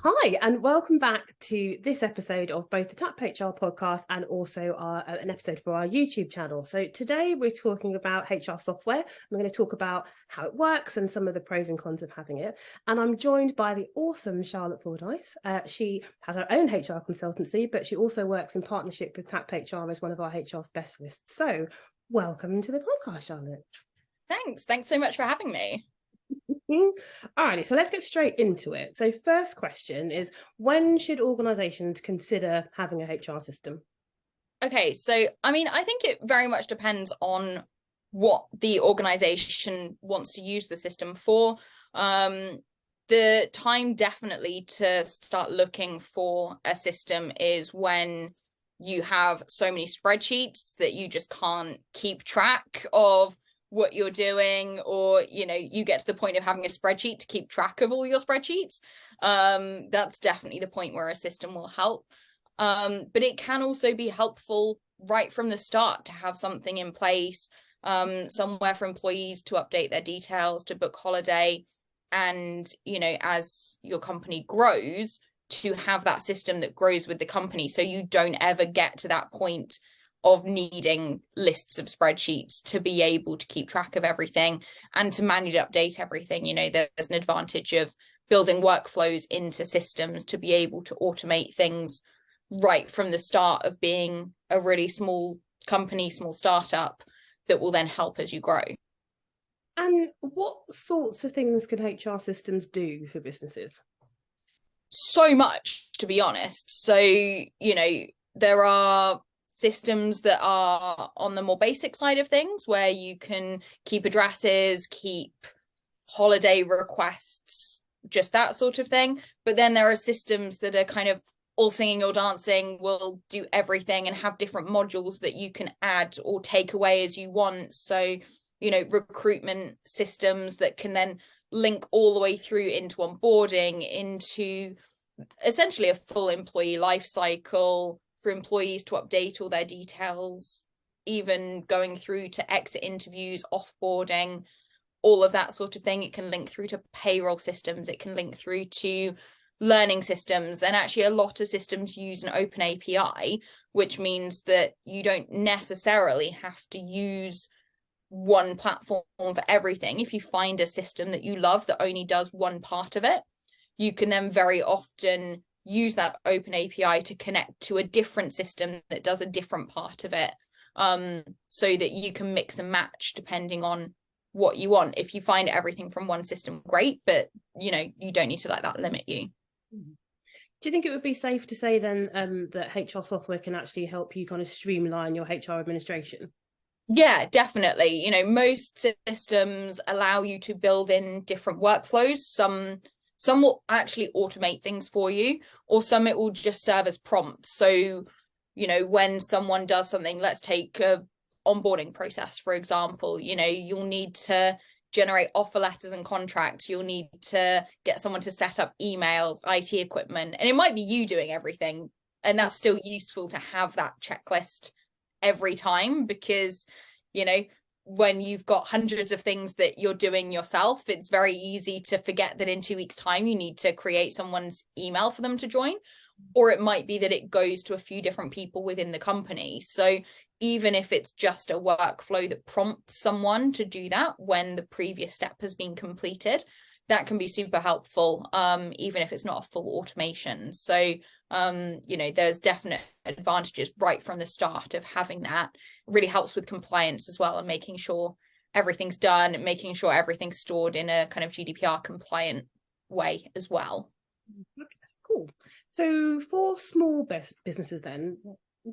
Hi, and welcome back to this episode of both the Tap HR podcast and also an episode for our YouTube channel. So today we're talking about HR software. We're going to talk about how it works and some of the pros and cons of having it. And I'm joined by the awesome Charlotte Fordyce. She has her own HR consultancy, but she also works in partnership with Tap HR as one of our HR specialists. So welcome to the podcast, Charlotte. Thanks so much for having me. Alrighty, so let's get straight into it. So first question is, when should organisations consider having a HR system? Okay, so I think it very much depends on what the organisation wants to use the system for. The time definitely to start looking for a system is when you have so many spreadsheets that you just can't keep track of what you're doing, or you get to the point of having a spreadsheet to keep track of all your spreadsheets. That's definitely the point where a system will help, but it can also be helpful right from the start to have something in place, somewhere for employees to update their details, to book holiday, and as your company grows, to have that system that grows with the company, so you don't ever get to that point of needing lists of spreadsheets to be able to keep track of everything and to manually update everything. There's an advantage of building workflows into systems to be able to automate things right from the start of being a really small company, small startup, that will then help as you grow. And what sorts of things can HR systems do for businesses? So much, to be honest. So, there are systems that are on the more basic side of things, where you can keep addresses, keep holiday requests, just that sort of thing. But then there are systems that are kind of all singing or dancing, will do everything and have different modules that you can add or take away as you want. So, recruitment systems that can then link all the way through into onboarding, into essentially a full employee life cycle, for employees to update all their details, even going through to exit interviews, offboarding, all of that sort of thing. It can link through to payroll systems. It can link through to learning systems. And actually a lot of systems use an open API, which means that you don't necessarily have to use one platform for everything. If you find a system that you love that only does one part of it, you can then very often use that open API to connect to a different system that does a different part of it, so that you can mix and match depending on what you want. If you find everything from one system, great, but you don't need to let that limit you. Do you think it would be safe to say then that HR software can actually help you kind of streamline your HR administration? Yeah, definitely. Most systems allow you to build in different workflows. Some will actually automate things for you, or some it will just serve as prompts. So, when someone does something, let's take a onboarding process, for example, you'll need to generate offer letters and contracts. You'll need to get someone to set up emails, IT equipment, and it might be you doing everything. And that's still useful to have that checklist every time, because, when you've got hundreds of things that you're doing yourself, it's very easy to forget that in 2 weeks' time you need to create someone's email for them to join, or it might be that it goes to a few different people within the company. So even if it's just a workflow that prompts someone to do that when the previous step has been completed, that can be super helpful, even if it's not a full automation. So, there's definite advantages right from the start of having that. It really helps with compliance as well, and making sure everything's done, and making sure everything's stored in a kind of GDPR compliant way as well. That's cool. So for small businesses then,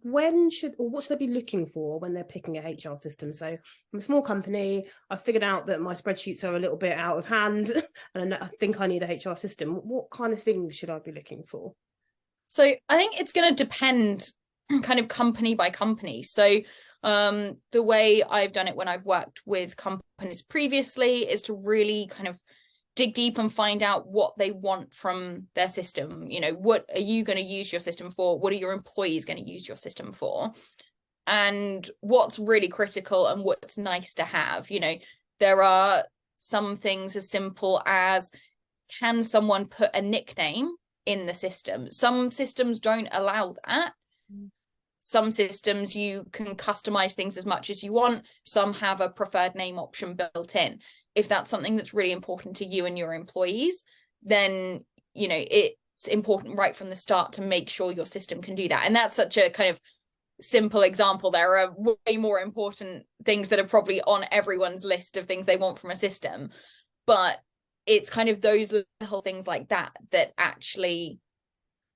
what should they be looking for when they're picking a HR system? So I'm a small company, I've figured out that my spreadsheets are a little bit out of hand and I think I need a HR system. What kind of things should I be looking for? So I think it's going to depend kind of company by company. So the way I've done it when I've worked with companies previously is to really kind of dig deep and find out what they want from their system. What are you going to use your system for? What are your employees going to use your system for? And what's really critical and what's nice to have. There are some things as simple as, can someone put a nickname in the system. Some systems don't allow that. Some systems you can customize things as much as you want. Some have a preferred name option built in. If that's something that's really important to you and your employees, then, you know, it's important right from the start to make sure your system can do that. And that's such a kind of simple example. There are way more important things that are probably on everyone's list of things they want from a system. But it's kind of those little things like that that actually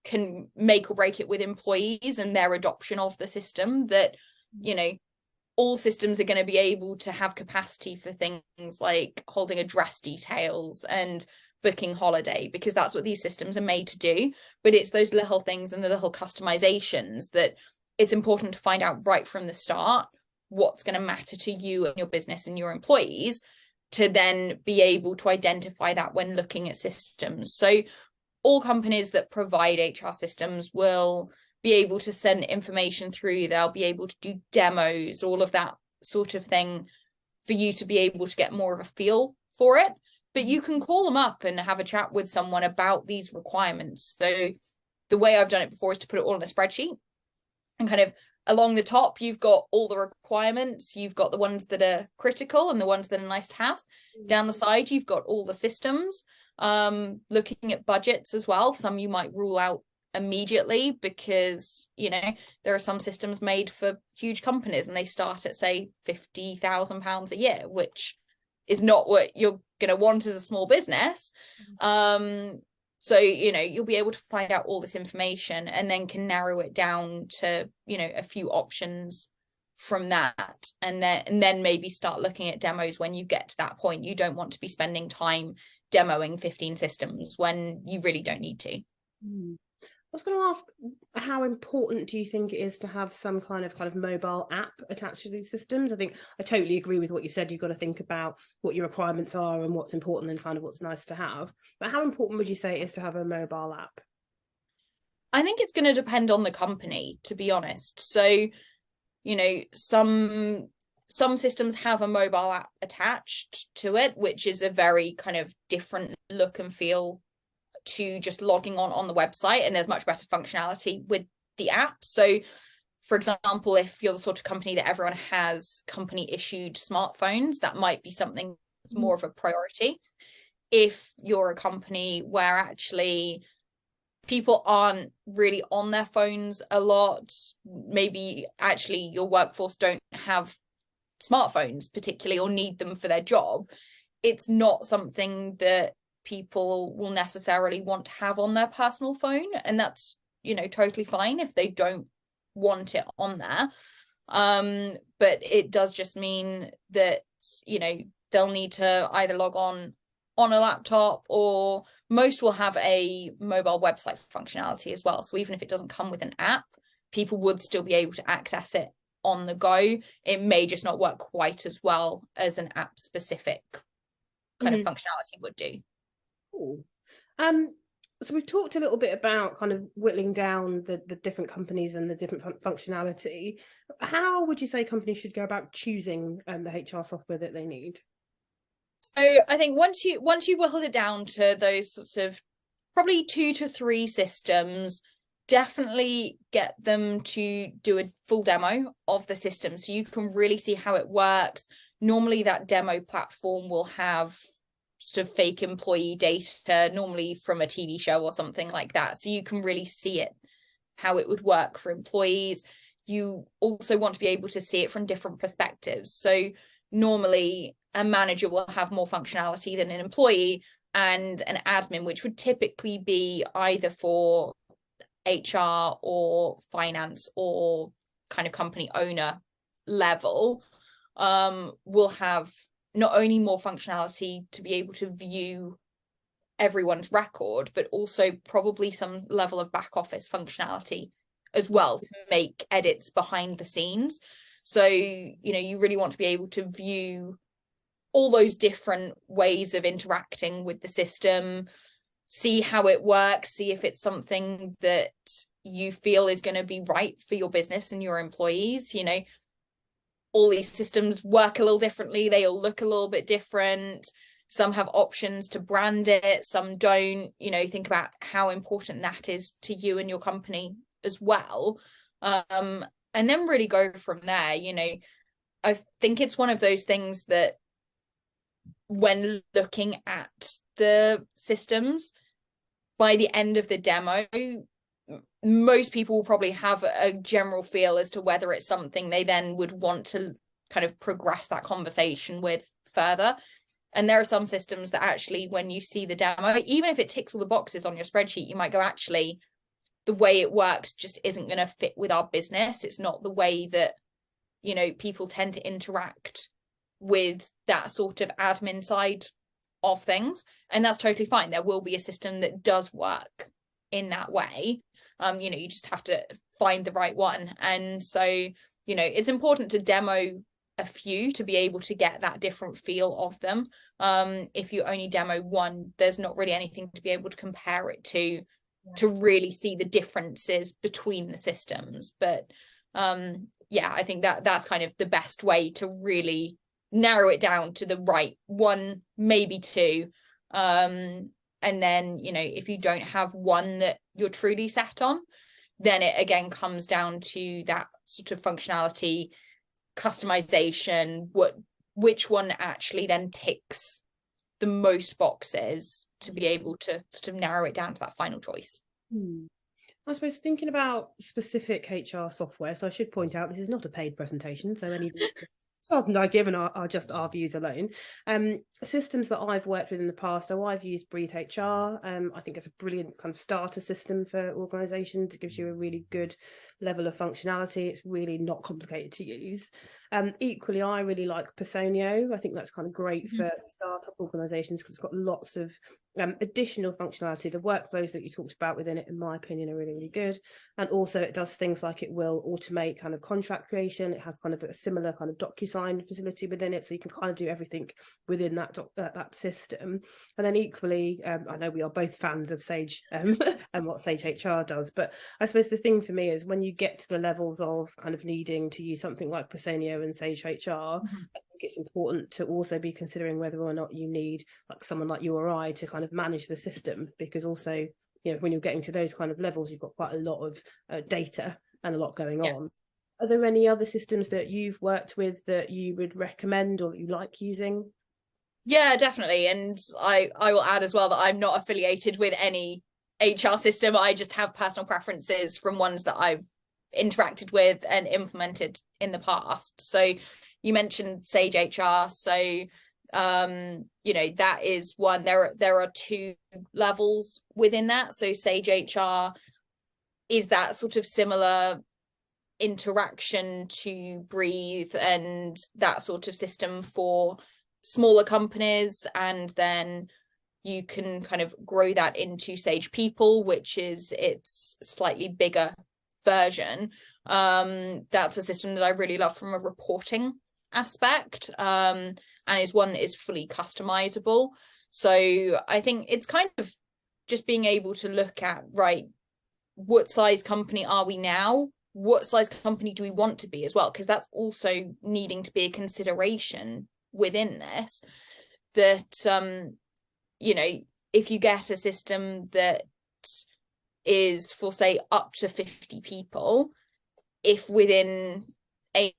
can make or break it with employees and their adoption of the system, that, you know, all systems are going to be able to have capacity for things like holding address details and booking holiday, because that's what these systems are made to do. But it's those little things and the little customizations that it's important to find out right from the start what's going to matter to you and your business and your employees, to then be able to identify that when looking at systems. So all companies that provide HR systems will be able to send information through. They'll be able to do demos, all of that sort of thing, for you to be able to get more of a feel for it. But you can call them up and have a chat with someone about these requirements. So the way I've done it before is to put it all in a spreadsheet, and kind of along the top, you've got all the requirements. You've got the ones that are critical and the ones that are nice to have. Down the side, you've got all the systems. Looking at budgets as well. Some you might rule out immediately because, you know, there are some systems made for huge companies and they start at, say, £50,000 a year, which is not what you're going to want as a small business. So, you know, you'll be able to find out all this information and then can narrow it down to, you know, a few options from that, and then maybe start looking at demos when you get to that point. You don't want to be spending time demoing 15 systems when you really don't need to. I was going to ask, how important do you think it is to have some kind of mobile app attached to these systems? I think I totally agree with what you said. You've got to think about what your requirements are and what's important and kind of what's nice to have. But how important would you say it is to have a mobile app? I think it's going to depend on the company, to be honest. So, you know, some systems have a mobile app attached to it, which is a very kind of different look and feel to just logging on the website, and there's much better functionality with the app. So, for example, if you're the sort of company that everyone has company issued smartphones, that might be something that's more of a priority. If you're a company where actually people aren't really on their phones a lot, maybe actually your workforce don't have smartphones particularly or need them for their job, it's not something that people will necessarily want to have on their personal phone, and that's, you know, totally fine if they don't want it on there. But it does just mean that, you know, they'll need to either log on a laptop, or most will have a mobile website functionality as well. So even if it doesn't come with an app, people would still be able to access it on the go. It may just not work quite as well as an app specific kind of functionality would do. Cool. So we've talked a little bit about kind of whittling down the different companies and the different functionality. How would you say companies should go about choosing the HR software that they need? So I think once you whittle it down to those sorts of probably 2 to 3 systems, definitely get them to do a full demo of the system so you can really see how it works. Normally that demo platform will have sort of fake employee data, normally from a TV show or something like that, so you can really see it, how it would work for employees. You also want to be able to see it from different perspectives. So normally a manager will have more functionality than an employee, and an admin, which would typically be either for HR or finance or kind of company owner level, will have not only more functionality to be able to view everyone's record, but also probably some level of back office functionality as well to make edits behind the scenes. So, you know, you really want to be able to view all those different ways of interacting with the system, see how it works, see if it's something that you feel is going to be right for your business and your employees. You know, all these systems work a little differently. They all look a little bit different. Some have options to brand it, some don't. Think about how important that is to you and your company as well. And then really go from there. I think it's one of those things that when looking at the systems, by the end of the demo, most people will probably have a general feel as to whether it's something they then would want to kind of progress that conversation with further. And there are some systems that actually, when you see the demo, even if it ticks all the boxes on your spreadsheet, you might go, actually, the way it works just isn't going to fit with our business. It's not the way that, people tend to interact with that sort of admin side of things. And that's totally fine. There will be a system that does work in that way. You just have to find the right one. And so, it's important to demo a few to be able to get that different feel of them. If you only demo one, there's not really anything to be able to compare it to really see the differences between the systems. But I think that's kind of the best way to really narrow it down to the right one, maybe two. And then, if you don't have one that you're truly set on, then it again comes down to that sort of functionality, customization, which one actually then ticks the most boxes to be able to sort of narrow it down to that final choice. I suppose thinking about specific HR software, so I should point out this is not a paid presentation, so any consultant I give are just our views alone. Systems that I've worked with in the past, so I've used Breathe HR. I think it's a brilliant kind of starter system for organisations. It gives you a really good level of functionality. It's really not complicated to use. Equally, I really like Personio. I think that's kind of great for startup organisations because it's got lots of additional functionality. The workflows that you talked about within it, in my opinion, are really, really good. And also it does things like it will automate kind of contract creation. It has kind of a similar kind of DocuSign facility within it. So you can kind of do everything within that system. And then equally, I know we are both fans of Sage and what Sage HR does. But I suppose the thing for me is when you get to the levels of kind of needing to use something like Personio and Sage HR, I think it's important to also be considering whether or not you need like someone like you or I to kind of manage the system, because also when you're getting to those kind of levels, you've got quite a lot of data and a lot going on. Are there any other systems that you've worked with that you would recommend or that you like using? Yeah, definitely. And I will add as well that I'm not affiliated with any HR system. I just have personal preferences from ones that I've interacted with and implemented in the past. So you mentioned Sage HR. So that is one. There are two levels within that. So Sage HR is that sort of similar interaction to Breathe and that sort of system for smaller companies, and then you can kind of grow that into Sage People, which is its slightly bigger version. That's a system that I really love from a reporting aspect, and is one that is fully customizable. So I think it's kind of just being able to look at, right, what size company are we now? What size company do we want to be as well? Because that's also needing to be a consideration within this, that if you get a system that is for, say, up to 50 people, if within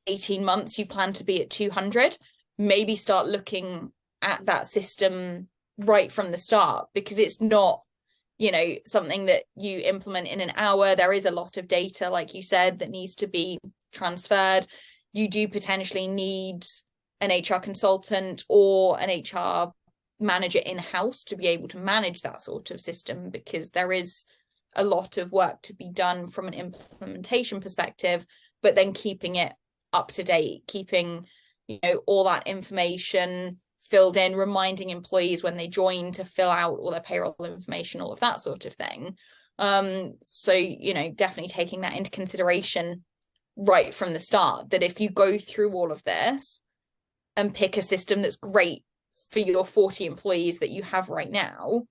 18 months you plan to be at 200, maybe start looking at that system right from the start, because it's not something that you implement in an hour. There is a lot of data, like you said, that needs to be transferred. You do potentially need an HR consultant or an HR manager in-house to be able to manage that sort of system, because there is a lot of work to be done from an implementation perspective, but then keeping it up to date, keeping all that information filled in, reminding employees when they join to fill out all their payroll information, all of that sort of thing. So definitely taking that into consideration right from the start, that if you go through all of this and pick a system that's great for your 40 employees that you have right now,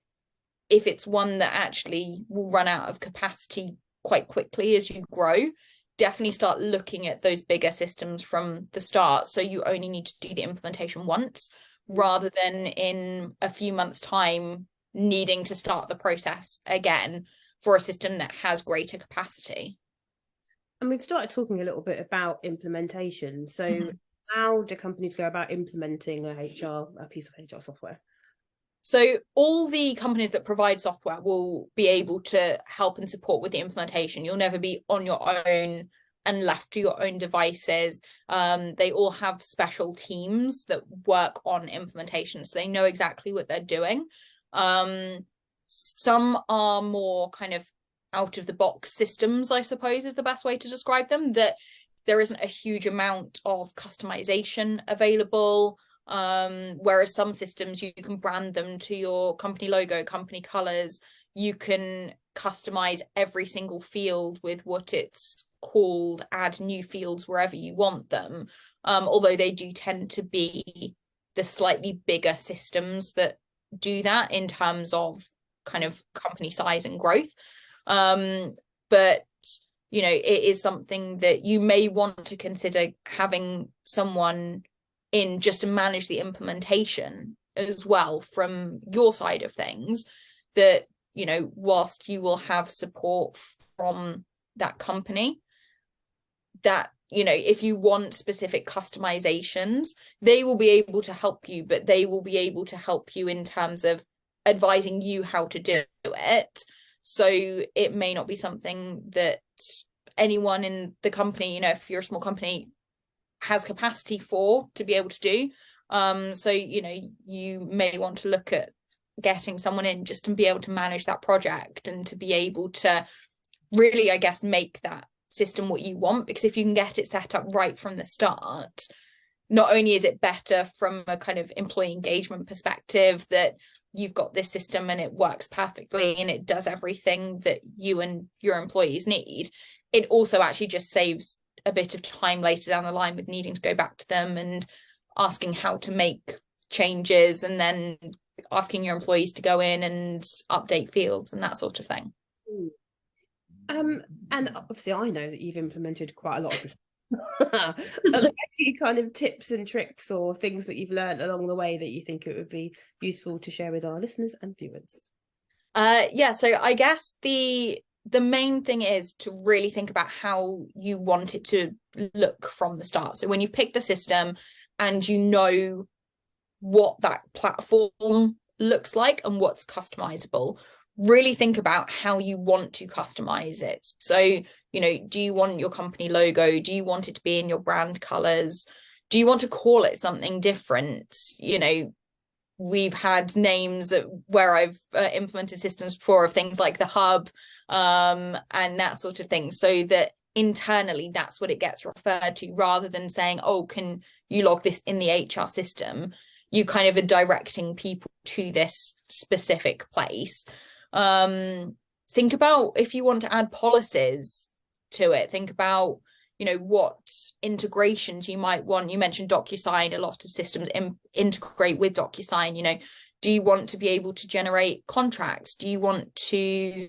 if it's one that actually will run out of capacity quite quickly as you grow, definitely start looking at those bigger systems from the start, so you only need to do the implementation once, rather than in a few months' time needing to start the process again for a system that has greater capacity. And we've started talking a little bit about implementation. So how do companies go about implementing a piece of HR software? So all the companies that provide software will be able to help and support with the implementation. You'll never be on your own and left to your own devices. They all have special teams that work on implementation, so they know exactly what they're doing. Some are more kind of out of the box systems, I suppose is the best way to describe them, that there isn't a huge amount of customization available. Whereas some systems, you can brand them to your company logo, company colors. You can customize every single field with what it's called, add new fields wherever you want them. Although they do tend to be the slightly bigger systems that do that in terms of kind of company size and growth. But you know, it is something that you may want to consider having someone in just to manage the implementation as well from your side of things, that, you know, whilst you will have support from that company, that, you know, if you want specific customizations, they will be able to help you, but they will be able to help you in terms of advising you how to do it. So it may not be something that anyone in the company, you know, if you're a small company, has capacity for to be able to do. So, you know, you may want to look at getting someone in just to be able to manage that project and to be able to really, I guess, make that system what you want. Because if you can get it set up right from the start, not only is it better from a kind of employee engagement perspective that you've got this system and it works perfectly and it does everything that you and your employees need, it also actually just saves a bit of time later down the line with needing to go back to them and asking how to make changes and then asking your employees to go in and update fields and that sort of thing. And obviously I know that you've implemented quite a lot of this. Are there any kind of tips and tricks or things that you've learned along the way that you think it would be useful to share with our listeners and viewers? Yeah, so I guess the main thing is to really think about how you want it to look from the start. So when you've picked the system and you know what that platform looks like and what's customizable, really think about how you want to customize it. So, you know, do you want your company logo? Do you want it to be in your brand colors? Do you want to call it something different? You know, we've had names where I've implemented systems before of things like the hub and that sort of thing, so that internally that's what it gets referred to, rather than saying, oh, can you log this in the HR system? You kind of are directing people to this specific place. Think about if you want to add policies to it. Think about, you know, what integrations you might want. You mentioned DocuSign. A lot of systems integrate with DocuSign. You know, do you want to be able to generate contracts? Do you want to,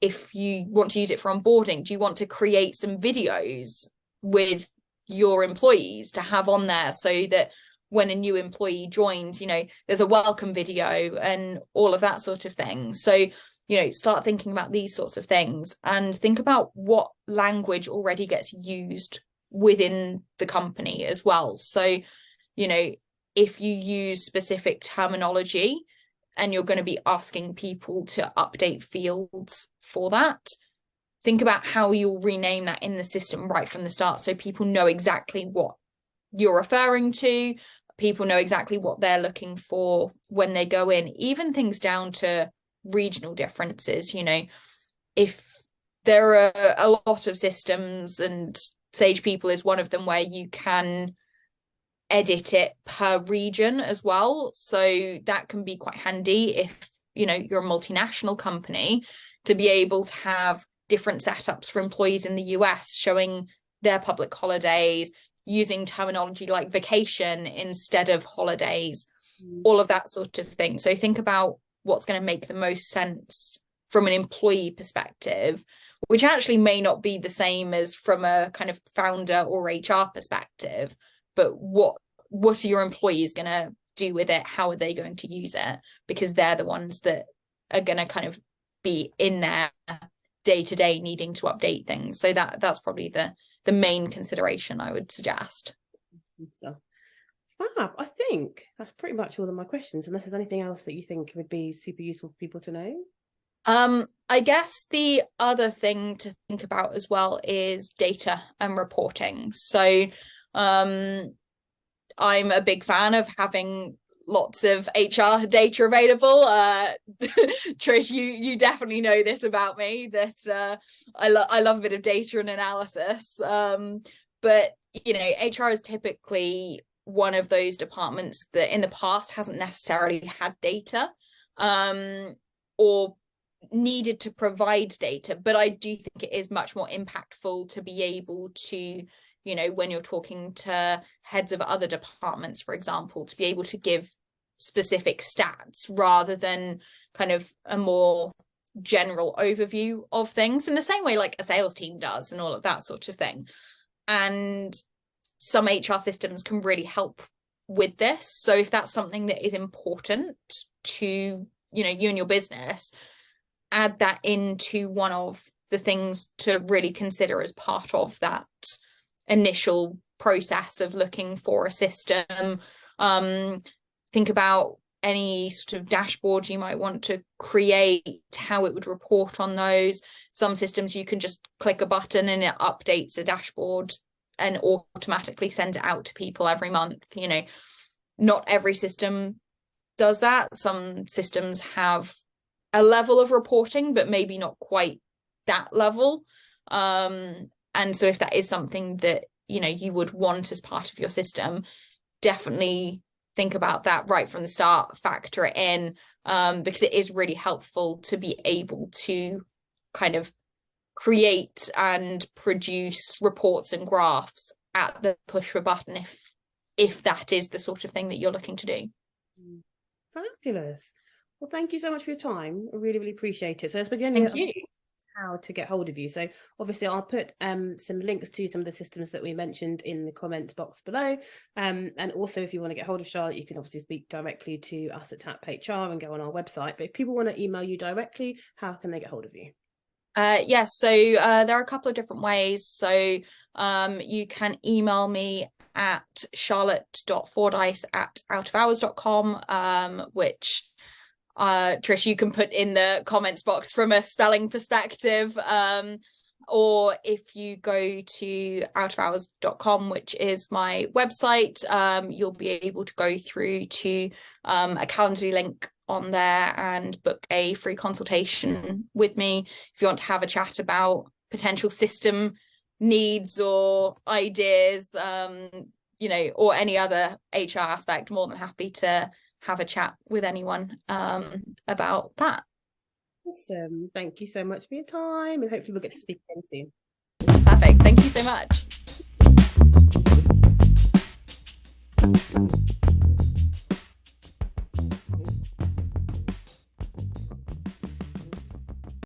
if you want to use it for onboarding, do you want to create some videos with your employees to have on there so that when a new employee joins, you know, there's a welcome video and all of that sort of thing. So, you know, start thinking about these sorts of things and think about what language already gets used within the company as well. So, you know, if you use specific terminology and you're going to be asking people to update fields for that, think about how you'll rename that in the system right from the start, so people know exactly what you're referring to. People know exactly what they're looking for when they go in, even things down to regional differences. You know, if there are a lot of systems, and Sage People is one of them, where you can edit it per region as well. So that can be quite handy if, you know, you're a multinational company, to be able to have different setups for employees in the US showing their public holidays, using terminology like vacation instead of holidays, all of that sort of thing. So think about what's going to make the most sense from an employee perspective, which actually may not be the same as from a kind of founder or HR perspective, but what are your employees going to do with it, how are they going to use it, because they're the ones that are going to kind of be in there day to day needing to update things. So that's probably the main consideration I would suggest. Stuff. Fab. I think that's pretty much all of my questions, unless there's anything else that you think would be super useful for people to know. I guess the other thing to think about as well is data and reporting. So I'm a big fan of having lots of HR data available. Trish, you definitely know this about me, that I love a bit of data and analysis. But you know, HR is typically one of those departments that in the past hasn't necessarily had data, or needed to provide data. But I do think it is much more impactful to be able to, you know, when you're talking to heads of other departments, for example, to be able to give specific stats rather than kind of a more general overview of things, in the same way like a sales team does and all of that sort of thing. And some HR systems can really help with this. So if that's something that is important to, you know, you and your business, add that into one of the things to really consider as part of that initial process of looking for a system. Think about any sort of dashboard you might want to create, how it would report on those. Some systems you can just click a button and it updates a dashboard and automatically sends it out to people every month. You know, not every system does that. Some systems have a level of reporting, but maybe not quite that level. And so if that is something that, you know, you would want as part of your system, definitely think about that right from the start, factor it in, because it is really helpful to be able to kind of create and produce reports and graphs at the push of a button if that is the sort of thing that you're looking to do. Fabulous. Well, thank you so much for your time. I really, really appreciate it. So let's begin with how to get hold of you. So obviously I'll put some links to some of the systems that we mentioned in the comments box below. And also if you want to get hold of Charlotte, you can obviously speak directly to us at TAP HR and go on our website. But if people want to email you directly, how can they get hold of you? Yes, so there are a couple of different ways. So you can email me at charlotte.fordyce@outofhours.com, which Trish, you can put in the comments box from a spelling perspective, or if you go to outofhours.com, which is my website, you'll be able to go through to a Calendly link on there and book a free consultation with me if you want to have a chat about potential system needs or ideas, you know, or any other HR aspect. More than happy to have a chat with anyone about that. Awesome. Thank you so much for your time, and hopefully we'll get to speak again soon. Perfect. Thank you so much.